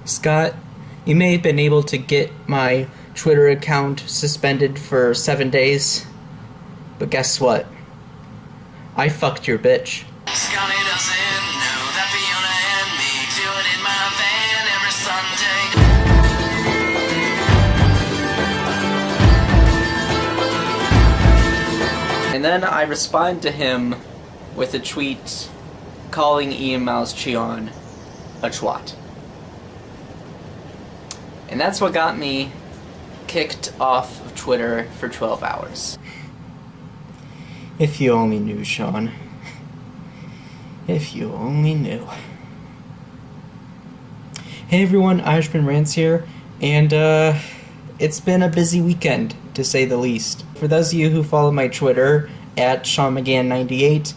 Scott, you may have been able to get my Twitter account suspended for 7 days, but guess what? I fucked your bitch. Scotty doesn't know that Fiona and me do it in my van every Sunday. And then I respond to him with a tweet calling Ian Miles Cheon a twat. And that's what got me kicked off of Twitter for 12 hours. If you only knew, Sean. If you only knew. Hey everyone, Irishman Rants here, and it's been a busy weekend, to say the least. For those of you who follow my Twitter, at SeanMcGann98,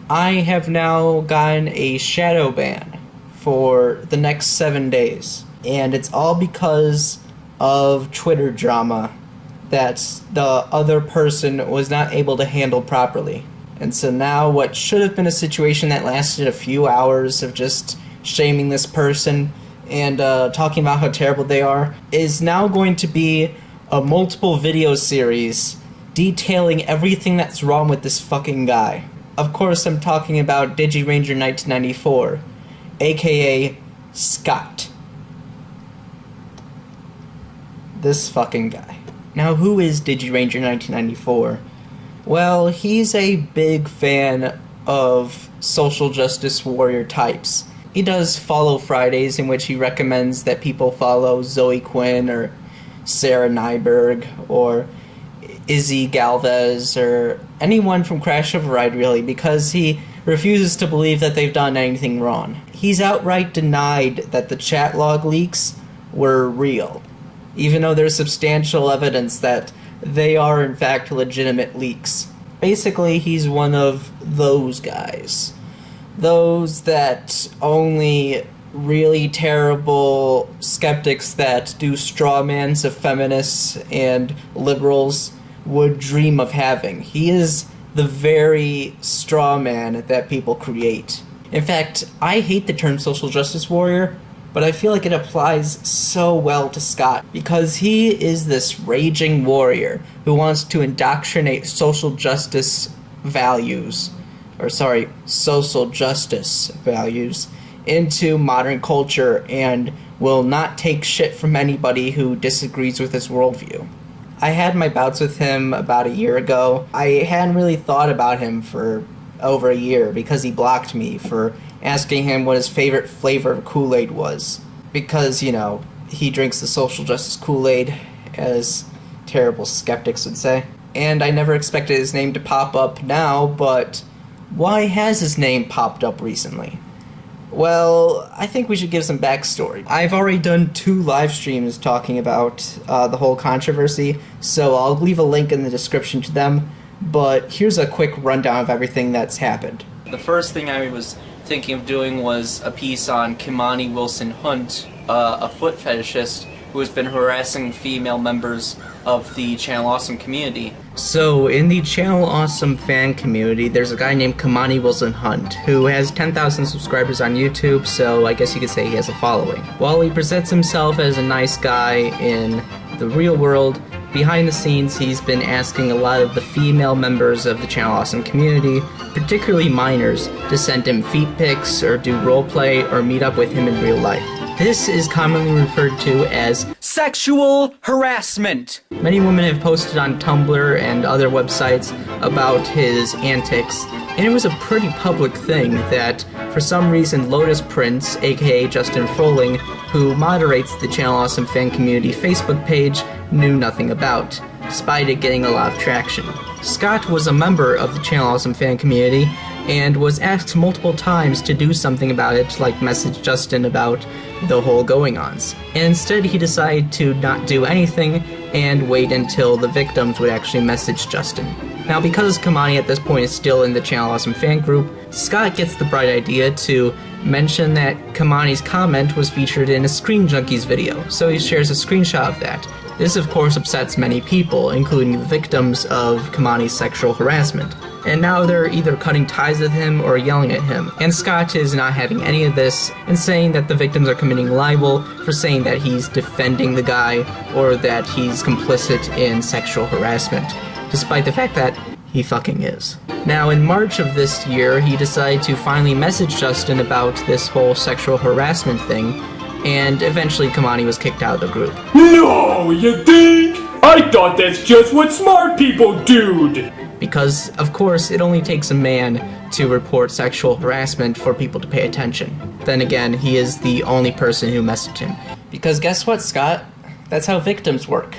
I have now gotten a shadow ban for the next 7 days. And it's all because of Twitter drama that the other person was not able to handle properly. And so now what should have been a situation that lasted a few hours of just shaming this person and talking about how terrible they are is now going to be a multiple video series detailing everything that's wrong with this fucking guy. Of course, I'm talking about DigiRanger1994, aka Scott. This fucking guy. Now, who is DigiRanger1994? Well, he's a big fan of social justice warrior types. He does Follow Fridays, in which he recommends that people follow Zoe Quinn or Sarah Nyberg or Izzy Galvez or anyone from Crash of a Ride, really, because he refuses to believe that they've done anything wrong. He's outright denied that the chat log leaks were real, even though there's substantial evidence that they are in fact legitimate leaks. Basically, he's one of those guys. Those that only really terrible skeptics that do strawmans of feminists and liberals would dream of having. He is the very strawman that people create. In fact, I hate the term social justice warrior, but I feel like it applies so well to Scott, because he is this raging warrior who wants to indoctrinate social justice values into modern culture and will not take shit from anybody who disagrees with his worldview. I had my bouts with him about a year ago. I hadn't really thought about him for over a year because he blocked me for asking him what his favorite flavor of Kool-Aid was. Because, you know, he drinks the social justice Kool-Aid, as terrible skeptics would say. And I never expected his name to pop up now, but why has his name popped up recently? Well, I think we should give some backstory. I've already done 2 live streams talking about the whole controversy, so I'll leave a link in the description to them, but here's a quick rundown of everything that's happened. The first thing I was thinking of doing was a piece on Kimani Wilson-Hunte, a foot fetishist who has been harassing female members of the Channel Awesome community. So, in the Channel Awesome fan community, there's a guy named Kimani Wilson-Hunte who has 10,000 subscribers on YouTube, so I guess you could say he has a following. While he presents himself as a nice guy in the real world, behind the scenes he's been asking a lot of the female members of the Channel Awesome community, particularly minors, to send him feet pics or do roleplay or meet up with him in real life. This is commonly referred to as sexual harassment. Many women have posted on Tumblr and other websites about his antics, and it was a pretty public thing that, for some reason, Lotus Prince, aka Justin Froling, who moderates the Channel Awesome fan community Facebook page, knew nothing about, despite it getting a lot of traction. Scott was a member of the Channel Awesome fan community and was asked multiple times to do something about it, like message Justin about the whole going-ons. And instead he decided to not do anything and wait until the victims would actually message Justin. Now, because Kimani at this point is still in the Channel Awesome fan group, Scott gets the bright idea to mention that Kimani's comment was featured in a Screen Junkies video, so he shares a screenshot of that. This of course upsets many people, including the victims of Kimani's sexual harassment. and now they're either cutting ties with him or yelling at him. And Scott is not having any of this and saying that the victims are committing libel for saying that he's defending the guy or that he's complicit in sexual harassment, despite the fact that he fucking is. Now, in March of this year, he decided to finally message Justin about this whole sexual harassment thing, and eventually Kamani was kicked out of the group. No, you think? I thought that's just what smart people do! Because, of course, it only takes a man to report sexual harassment for people to pay attention. Then again, he is the only person who messaged him. Because guess what, Scott? That's how victims work.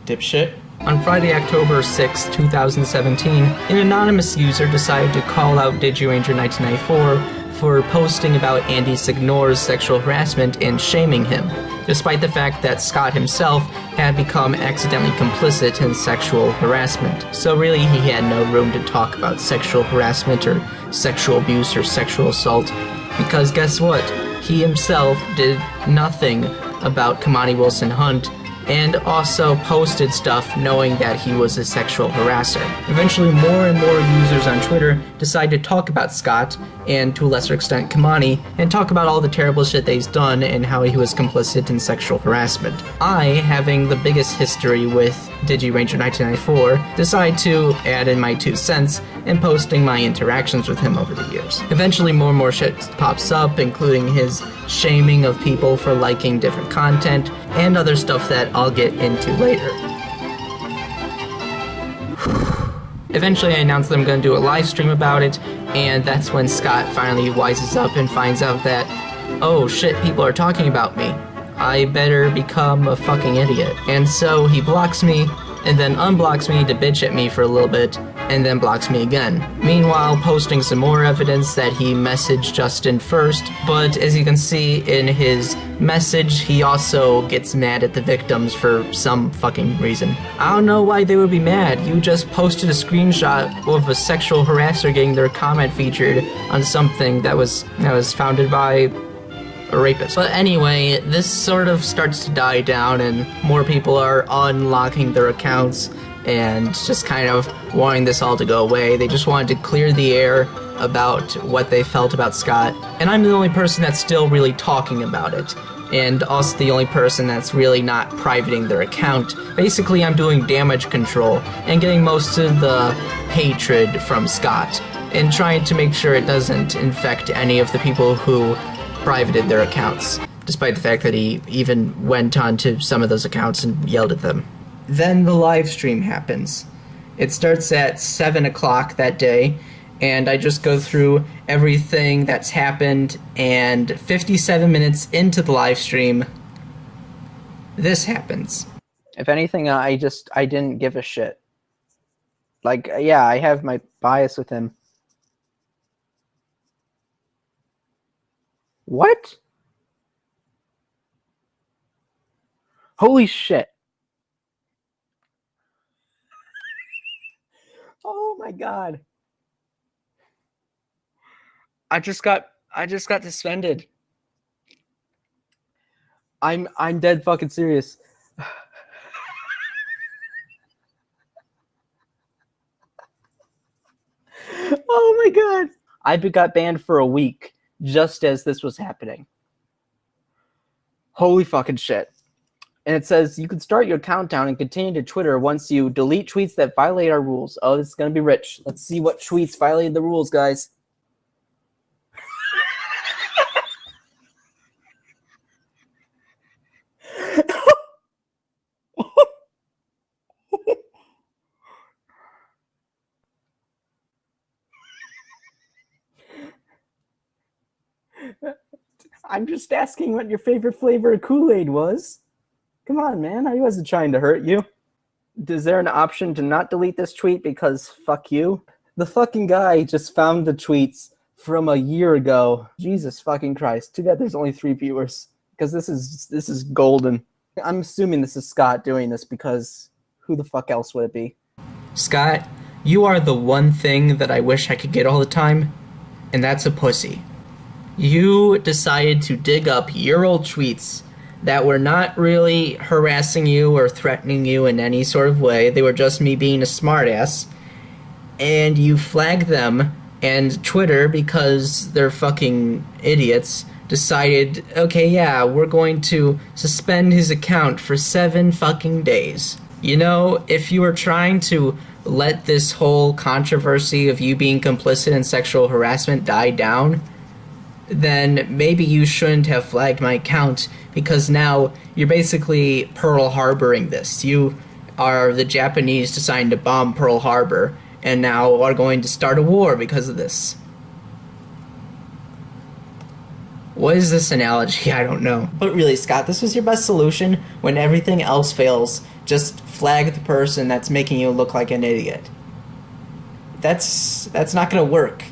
Dipshit. On Friday, October 6, 2017, an anonymous user decided to call out DigiRanger1994 for posting about Andy Signor's sexual harassment and shaming him, despite the fact that Scott himself had become accidentally complicit in sexual harassment. So really, he had no room to talk about sexual harassment or sexual abuse or sexual assault, because guess what? He himself did nothing about Kamani Wilson-Hunte, and also posted stuff knowing that he was a sexual harasser. Eventually, more and more users on Twitter decided to talk about Scott, and to a lesser extent Kamani, and talk about all the terrible shit that he's done and how he was complicit in sexual harassment. I, having the biggest history with DigiRanger1994, decided to add in my 2 cents and posting my interactions with him over the years. Eventually, more and more shit pops up, including his shaming of people for liking different content, and other stuff that I'll get into later. Eventually, I announced that I'm going to do a live stream about it, and that's when Scott finally wises up and finds out that, oh shit, people are talking about me. I better become a fucking idiot. And so he blocks me, and then unblocks me to bitch at me for a little bit, and then blocks me again. Meanwhile, posting some more evidence that he messaged Justin first, but as you can see in his message, he also gets mad at the victims for some fucking reason. I don't know why they would be mad. You just posted a screenshot of a sexual harasser getting their comment featured on something that was founded by a rapist. But anyway, this sort of starts to die down and more people are unlocking their accounts and just kind of wanting this all to go away. They just wanted to clear the air about what they felt about Scott. And I'm the only person that's still really talking about it. And also the only person that's really not privating their account. Basically, I'm doing damage control and getting most of the hatred from Scott and trying to make sure it doesn't infect any of the people who privated their accounts, despite the fact that he even went onto some of those accounts and yelled at them. Then the live stream happens. It starts at 7 o'clock that day, and I just go through everything that's happened, and 57 minutes into the live stream, this happens. If anything, I didn't give a shit. Like, yeah, I have my bias with him. What? Holy shit. Oh my god. I just got suspended. I'm dead fucking serious. Oh my god. I got banned for a week just as this was happening. Holy fucking shit. And it says you can start your countdown and continue to Twitter once you delete tweets that violate our rules. Oh, this is gonna be rich. Let's see what tweets violated the rules, guys. I'm just asking what your favorite flavor of Kool-Aid was. Come on, man. I wasn't trying to hurt you. Is there an option to not delete this tweet because fuck you? The fucking guy just found the tweets from a year ago. Jesus fucking Christ. Too bad there's only 3 viewers. Because this is golden. I'm assuming this is Scott doing this because who the fuck else would it be? Scott, you are the one thing that I wish I could get all the time, and that's a pussy. You decided to dig up your old tweets that were not really harassing you or threatening you in any sort of way. They were just me being a smartass. and you flag them, and Twitter, because they're fucking idiots, decided, okay, yeah, we're going to suspend his account for 7 fucking days. You know, if you were trying to let this whole controversy of you being complicit in sexual harassment die down, then maybe you shouldn't have flagged my account, because now you're basically Pearl Harboring this. You are the Japanese deciding to bomb Pearl Harbor, and now are going to start a war because of this. What is this analogy? I don't know. But really, Scott, this was your best solution when everything else fails. Just flag the person that's making you look like an idiot. That's not gonna work.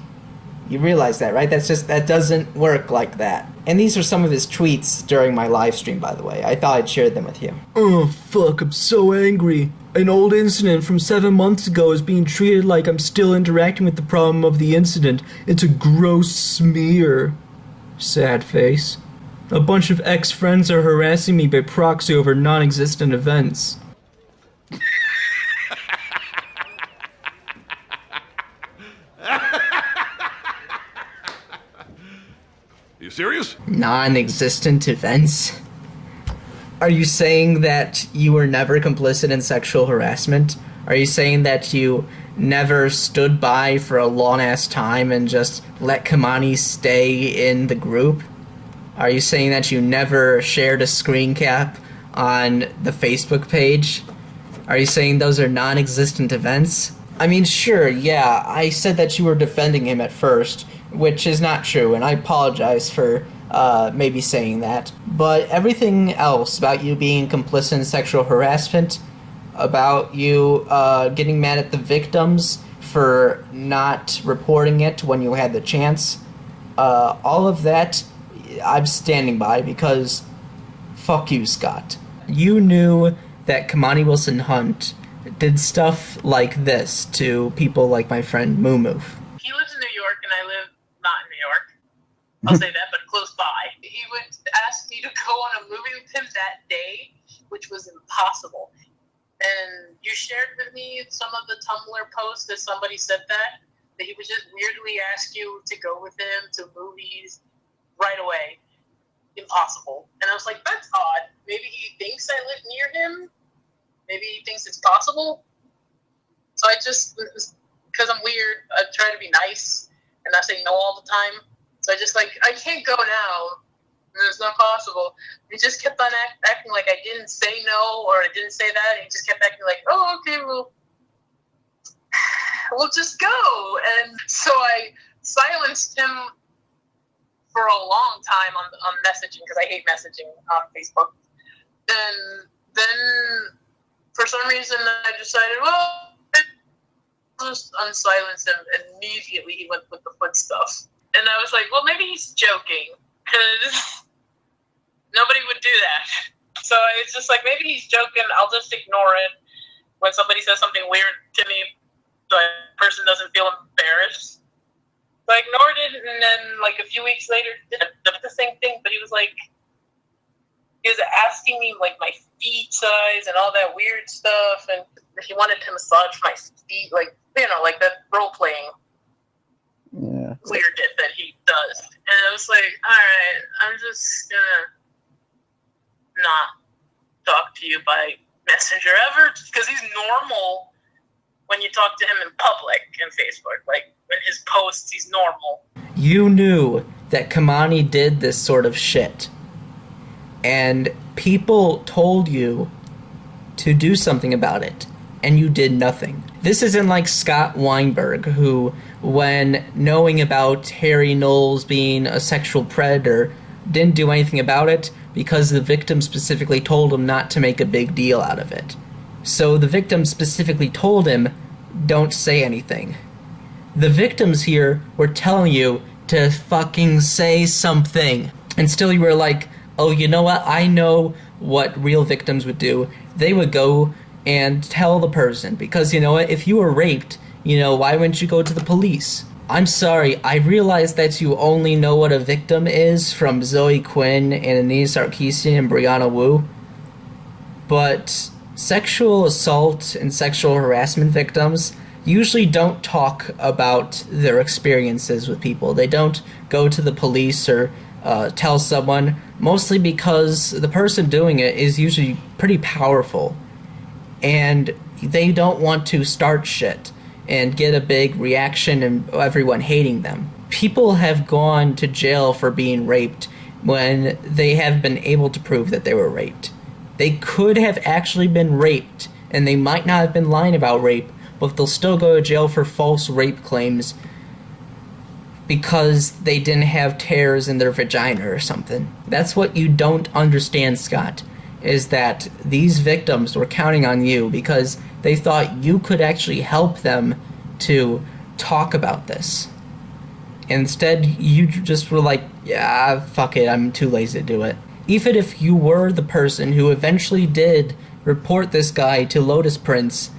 You realize that, right? That doesn't work like that. And these are some of his tweets during my live stream, by the way. I thought I'd share them with you. Oh, fuck, I'm so angry. An old incident from 7 months ago is being treated like I'm still interacting with the problem of the incident. It's a gross smear. Sad face. A bunch of ex-friends are harassing me by proxy over non-existent events. You serious? Non-existent events? Are you saying that you were never complicit in sexual harassment? Are you saying that you never stood by for a long-ass time and just let Kamani stay in the group? Are you saying that you never shared a screen cap on the Facebook page? Are you saying those are non-existent events? I mean, sure, yeah, I said that you were defending him at first, which is not true, and I apologize for maybe saying that. But everything else about you being complicit in sexual harassment, about you getting mad at the victims for not reporting it when you had the chance, all of that I'm standing by, because fuck you, Scott. You knew that Kamani wilson-hunte did stuff like this to people like my friend Moo Moo. He lives in New York and I live not in New York. I'll say that, but close by. He would ask me to go on a movie with him that day, which was impossible. And you shared with me some of the Tumblr posts that somebody said that he would just weirdly ask you to go with him to movies right away. Impossible. And I was like, that's odd. Maybe he thinks I live near him. Maybe he thinks it's possible. So I just, because I'm weird, I try to be nice and not say no all the time. So I just like, I can't go now. It's not possible. He just kept on acting like I didn't say no, or I didn't say that. He just kept acting like, oh, okay, well, we'll just go. And so I silenced him for a long time on messaging, because I hate messaging on Facebook. And then for some reason I decided, well, I'll just unsilence him. And immediately he went with the foot stuff. And I was like, well, maybe he's joking, because nobody would do that. So it's just like, maybe he's joking. I'll just ignore it. When somebody says something weird to me, the person doesn't feel embarrassed. So I ignored it, and then like a few weeks later, did the same thing. But he was asking me like my feet size and all that weird stuff, and he wanted to massage my feet, like, you know, like that role playing. Yeah. Weird that he does. And I was like, all right, I'm just gonna not talk to you by Messenger ever, because he's normal when you talk to him in public in Facebook. Like, in his posts, he's normal. You knew that Kamani did this sort of shit, and people told you to do something about it, and you did nothing. This isn't like Scott Weinberg, who, when knowing about Harry Knowles being a sexual predator, didn't do anything about it because the victim specifically told him not to make a big deal out of it. So the victim specifically told him, don't say anything. The victims here were telling you to fucking say something. And still you were like, oh, you know what? I know what real victims would do. They would go and tell the person, because, you know what, if you were raped, you know, why wouldn't you go to the police? I'm sorry, I realize that you only know what a victim is from Zoe Quinn and Anise Sarkeesian and Brianna Wu, but sexual assault and sexual harassment victims usually don't talk about their experiences with people. They don't go to the police or tell someone, mostly because the person doing it is usually pretty powerful. And they don't want to start shit and get a big reaction and everyone hating them. People have gone to jail for being raped when they have been able to prove that they were raped. They could have actually been raped, and they might not have been lying about rape, but they'll still go to jail for false rape claims because they didn't have tears in their vagina or something. That's what you don't understand, Scott, is that these victims were counting on you because they thought you could actually help them to talk about this. Instead, you just were like, yeah, fuck it, I'm too lazy to do it. Even if you were the person who eventually did report this guy to Lotus Prince,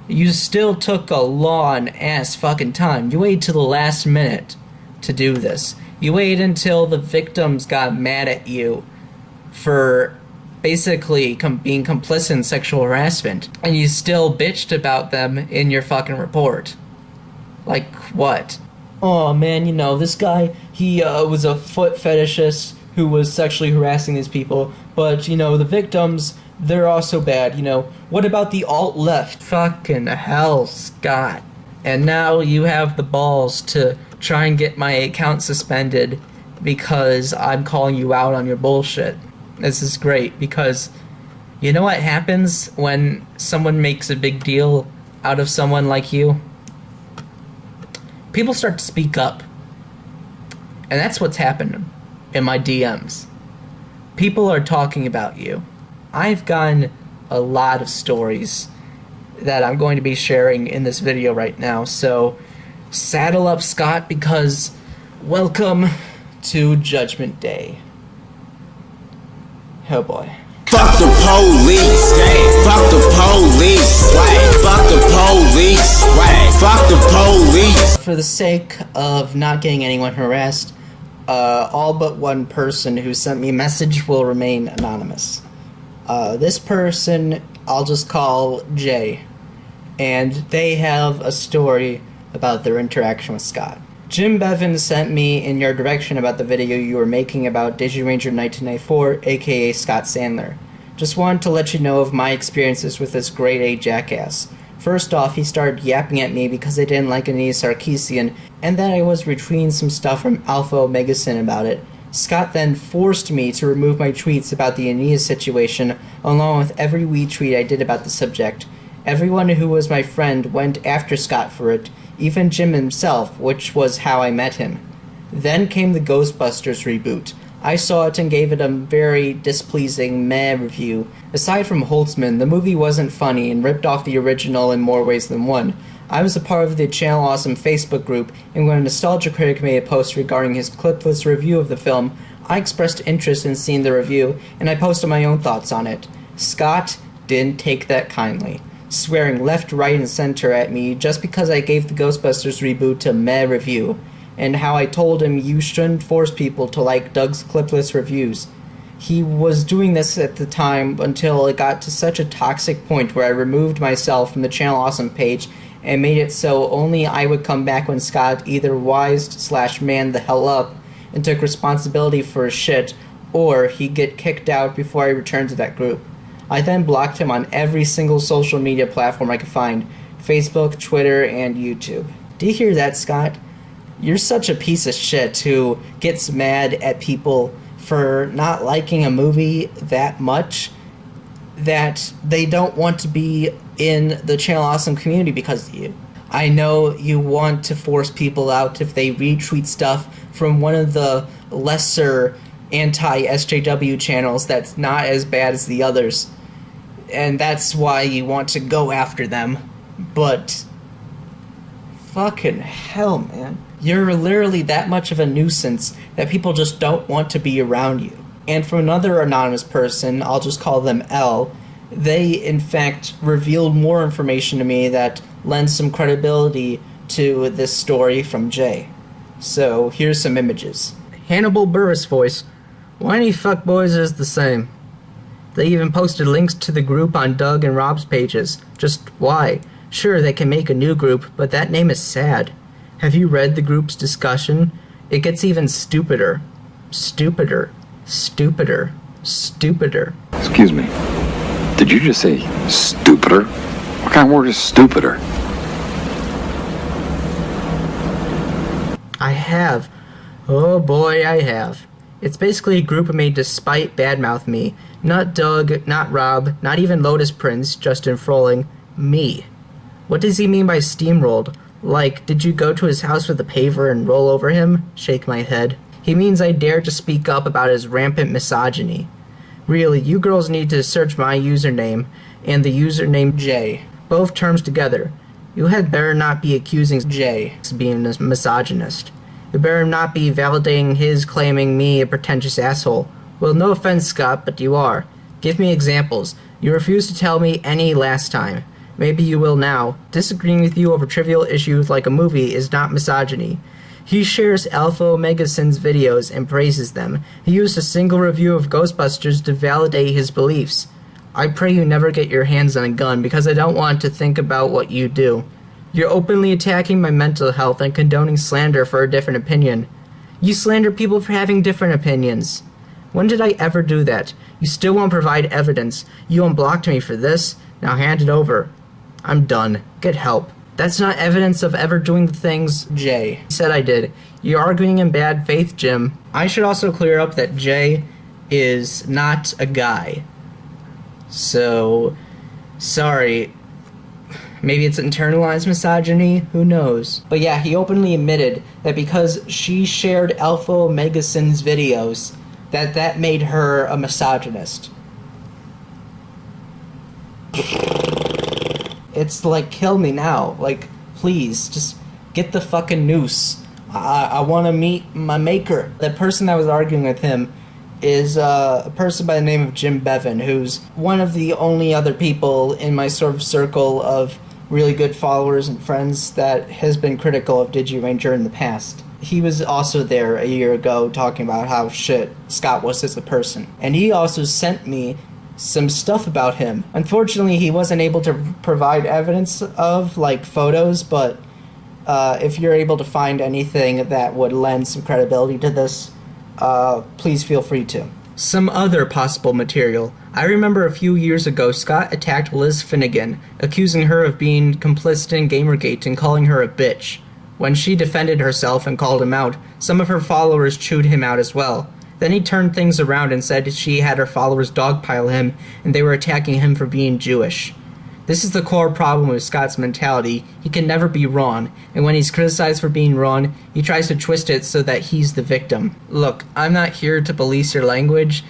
you still took a long-ass fucking time. You waited till the last minute to do this. You waited until the victims got mad at you for basically being complicit in sexual harassment, and you still bitched about them in your fucking report. Like, what? Oh man, this guy, he was a foot fetishist who was sexually harassing these people, but, the victims, they're also bad, What about the alt-left? Fucking hell, Scott. And now you have the balls to try and get my account suspended because I'm calling you out on your bullshit. This is great, because you know what happens when someone makes a big deal out of someone like you? People start to speak up. And that's what's happened in my DMs. People are talking about you. I've gotten a lot of stories that I'm going to be sharing in this video right now, so saddle up, Scott, because welcome to Judgment Day. Oh boy. Fuck the police, fuck the police, fuck the police, fuck the police. For the sake of not getting anyone harassed, all but one person who sent me a message will remain anonymous. This person I'll just call Jay, and they have a story about their interaction with Scott. Jim Bevan sent me in your direction about the video you were making about DigiRanger 1994, aka Scott Sandler. Just wanted to let you know of my experiences with this grade A jackass. First off, he started yapping at me because I didn't like Anita Sarkeesian, and that I was retweeting some stuff from Alpha Omega Sin about it. Scott then forced me to remove my tweets about the Anita situation, along with every retweet I did about the subject. Everyone who was my friend went after Scott for it, even Jim himself, which was how I met him. Then came the Ghostbusters reboot. I saw it and gave it a very displeasing meh review. Aside from Holtzman, the movie wasn't funny and ripped off the original in more ways than one. I was a part of the Channel Awesome Facebook group, and when a Nostalgia Critic made a post regarding his clipless review of the film, I expressed interest in seeing the review, and I posted my own thoughts on it. Scott didn't take that kindly, swearing left, right, and center at me just because I gave the Ghostbusters reboot a meh review, and how I told him you shouldn't force people to like Doug's clipless reviews. He was doing this at the time until it got to such a toxic point where I removed myself from the Channel Awesome page and made it so only I would come back when Scott either wised/manned the hell up and took responsibility for his shit, or he'd get kicked out before I returned to that group. I then blocked him on every single social media platform I could find: Facebook, Twitter, and YouTube. Do you hear that, Scott? You're such a piece of shit who gets mad at people for not liking a movie that much that they don't want to be in the Channel Awesome community because of you. I know you want to force people out if they retweet stuff from one of the lesser anti-SJW channels that's not as bad as the others, and that's why you want to go after them. But fucking hell, man. You're literally that much of a nuisance that people just don't want to be around you. And from another anonymous person, I'll just call them L, they in fact revealed more information to me that lends some credibility to this story from Jay. So here's some images. Hannibal Buress voice. Why any fuckboys is the same? They even posted links to the group on Doug and Rob's pages. Just why? Sure, they can make a new group, but that name is sad. Have you read the group's discussion? It gets even stupider. Stupider. Stupider. Stupider. Excuse me. Did you just say stupider? What kind of word is stupider? I have. Oh boy, I have. It's basically a group made to spite badmouth me. Not Doug, not Rob, not even Lotus Prince, Justin Froling. Me. What does he mean by steamrolled? Like, did you go to his house with a paver and roll over him? Shake my head. He means I dare to speak up about his rampant misogyny. Really, you girls need to search my username and the username J. Both terms together. You had better not be accusing J of being a misogynist. You better not be validating his claiming me a pretentious asshole. Well, no offense, Scott, but you are. Give me examples. You refused to tell me any last time. Maybe you will now. Disagreeing with you over trivial issues like a movie is not misogyny. He shares Alpha Omega Sin's videos and praises them. He used a single review of Ghostbusters to validate his beliefs. I pray you never get your hands on a gun because I don't want to think about what you do. You're openly attacking my mental health and condoning slander for a different opinion. You slander people for having different opinions. When did I ever do that? You still won't provide evidence. You unblocked me for this. Now hand it over. I'm done. Get help. That's not evidence of ever doing the things Jay said I did. You're arguing in bad faith, Jim. I should also clear up that Jay is not a guy. So, sorry. Maybe it's internalized misogyny, who knows. But yeah, he openly admitted that because she shared Alpha Omega Sin's videos, that made her a misogynist. It's like, kill me now. Like, please, just get the fucking noose. I want to meet my maker. The person that was arguing with him is a person by the name of Jim Bevan, who's one of the only other people in my sort of circle of really good followers and friends that has been critical of DigiRanger in the past. He was also there a year ago talking about how shit Scott was as a person. And he also sent me some stuff about him. Unfortunately, he wasn't able to provide evidence of, like, photos, but if you're able to find anything that would lend some credibility to this, please feel free to. Some other possible material. I remember a few years ago, Scott attacked Liz Finnegan, accusing her of being complicit in Gamergate and calling her a bitch. When she defended herself and called him out, some of her followers chewed him out as well. Then he turned things around and said she had her followers dogpile him and they were attacking him for being Jewish. This is the core problem with Scott's mentality. He can never be wrong, and when he's criticized for being wrong, he tries to twist it so that he's the victim. Look, I'm not here to police your language,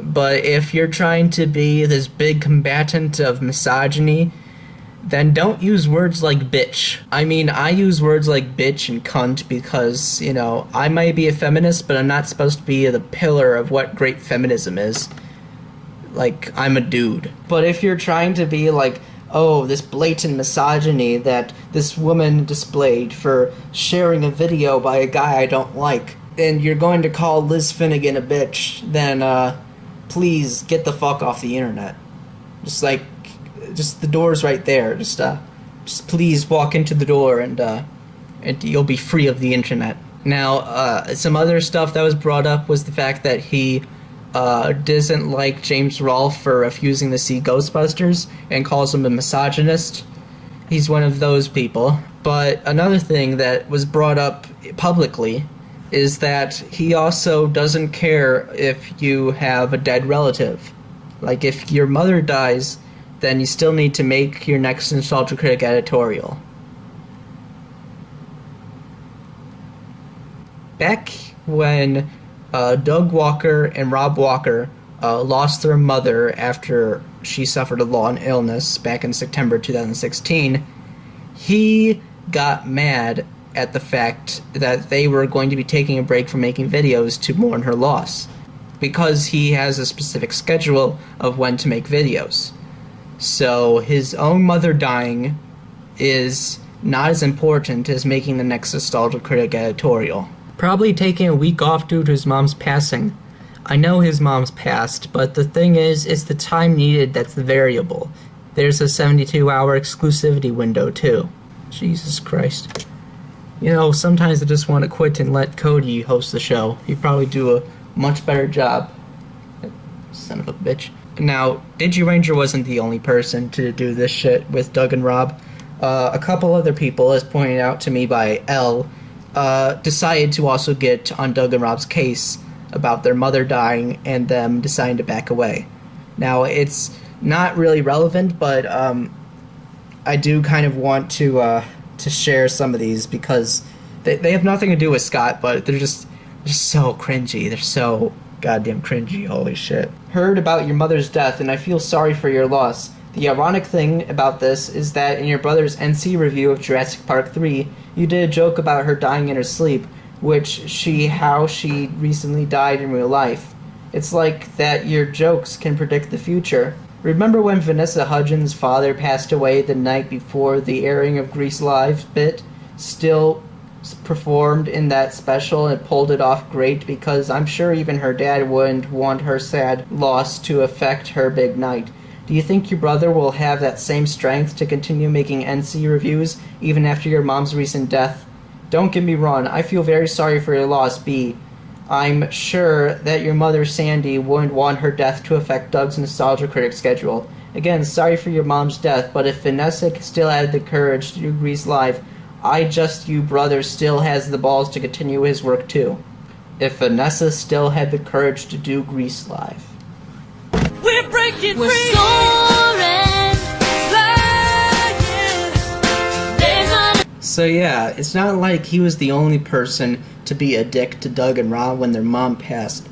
but if you're trying to be this big combatant of misogyny, then don't use words like bitch. I mean, I use words like bitch and cunt because, you know, I might be a feminist, but I'm not supposed to be the pillar of what great feminism is. Like, I'm a dude. But if you're trying to be like, oh, this blatant misogyny that this woman displayed for sharing a video by a guy I don't like, and you're going to call Liz Finnegan a bitch, then, please get the fuck off the internet. Just the door's right there. Just please walk into the door and you'll be free of the internet. Now, some other stuff that was brought up was the fact that he doesn't like James Rolfe for refusing to see Ghostbusters and calls him a misogynist. He's one of those people. But another thing that was brought up publicly is that he also doesn't care if you have a dead relative. Like, if your mother dies, then you still need to make your next Nostalgia Critic editorial. Back when Doug Walker and Rob Walker lost their mother after she suffered a long illness back in September 2016, he got mad at the fact that they were going to be taking a break from making videos to mourn her loss, because he has a specific schedule of when to make videos. So his own mother dying is not as important as making the next Nostalgia Critic editorial. Probably taking a week off due to his mom's passing. I know his mom's passed, but the thing is, it's the time needed that's the variable. there's a 72-hour exclusivity window, too. Jesus Christ. You know, sometimes I just want to quit and let Cody host the show. He'd probably do a much better job. Son of a bitch. Now, DigiRanger wasn't the only person to do this shit with Doug and Rob. A couple other people, as pointed out to me by L, decided to also get on Doug and Rob's case about their mother dying and them deciding to back away. Now, it's not really relevant, but I do kind of want to share some of these because they have nothing to do with Scott, but they're just so cringy. They're so goddamn cringy. Holy shit. Heard about your mother's death, and I feel sorry for your loss. The ironic thing about this is that in your brother's NC review of Jurassic Park 3, you did a joke about her dying in her sleep, how she recently died in real life. It's like that your jokes can predict the future. Remember when Vanessa Hudgens' father passed away the night before the airing of Grease Live bit? Still performed in that special and pulled it off great because I'm sure even her dad wouldn't want her sad loss to affect her big night. Do you think your brother will have that same strength to continue making NC reviews even after your mom's recent death? Don't get me wrong, I feel very sorry for your loss, B. I'm sure that your mother, Sandy, wouldn't want her death to affect Doug's Nostalgia Critic schedule. Again, sorry for your mom's death, but if Vanessa still had the courage to do Grease Live, you brother still has the balls to continue his work too. If Vanessa still had the courage to do Grease Live. We're breaking free. We're soaring, flying. So yeah, it's not like he was the only person to be a dick to Doug and Rob when their mom passed.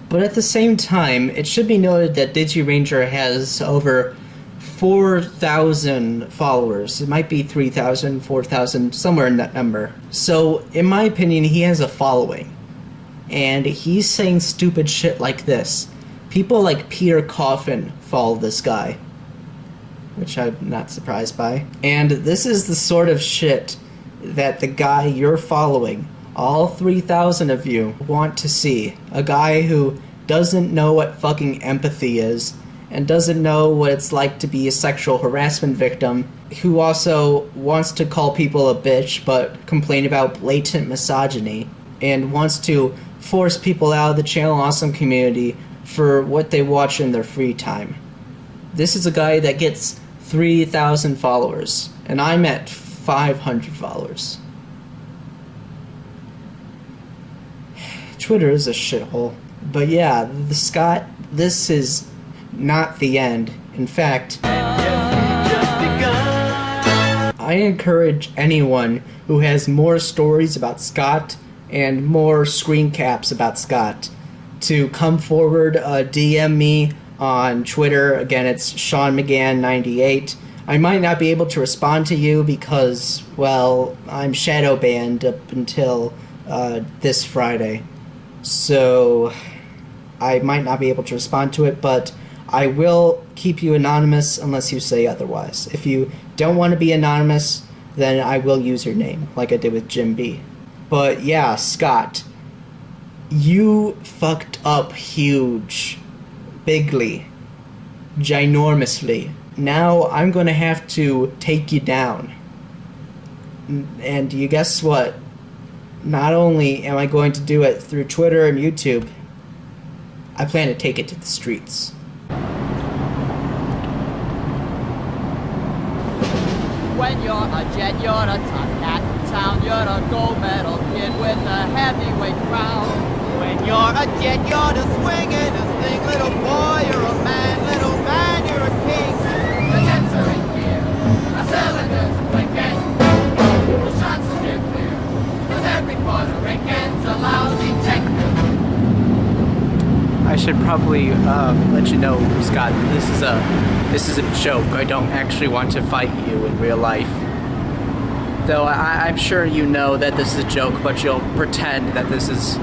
But at the same time, it should be noted that DigiRanger has over 4,000 followers. It might be 3,000, 4,000, somewhere in that number. So, in my opinion, he has a following. And he's saying stupid shit like this. People like Peter Coffin follow this guy, which I'm not surprised by. And this is the sort of shit that the guy you're following, all 3,000 of you, want to see. A guy who doesn't know what fucking empathy is, and doesn't know what it's like to be a sexual harassment victim, who also wants to call people a bitch but complain about blatant misogyny, and wants to force people out of the Channel Awesome community for what they watch in their free time. This is a guy that gets 3,000 followers, and I'm at 500 followers. Twitter is a shithole. But yeah, Scott, this is not the end. In fact, I encourage anyone who has more stories about Scott and more screen caps about Scott to come forward, DM me on Twitter. Again, it's SeanMcGann98. I might not be able to respond to you because, well, I'm shadow banned up until this Friday. So I might not be able to respond to it, but I will keep you anonymous unless you say otherwise. If you don't want to be anonymous, then I will use your name, like I did with Jim B. But yeah, Scott, you fucked up huge, bigly, ginormously. Now I'm going to have to take you down. And you guess what? Not only am I going to do it through Twitter and YouTube, I plan to take it to the streets. When you're a jet, you're a top cat in town. You're a gold medal kid with a heavyweight crown. When you're a jet, you're the swingingest thing. Little boy, you're a man. Little man, you're a king. The jets are in gear. The cylinders clicking. The shots steer clear. 'Cause every Puerto Rican's a lousy chick. I should probably let you know, Scott, this is a joke. I don't actually want to fight you in real life. Though I'm sure you know that this is a joke, but you'll pretend that this is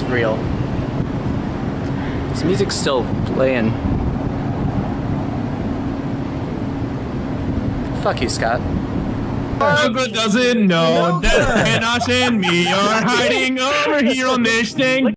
real. This music's still playing. Fuck you, Scott. Margaret doesn't know that Enosh and me are hiding over here on this thing.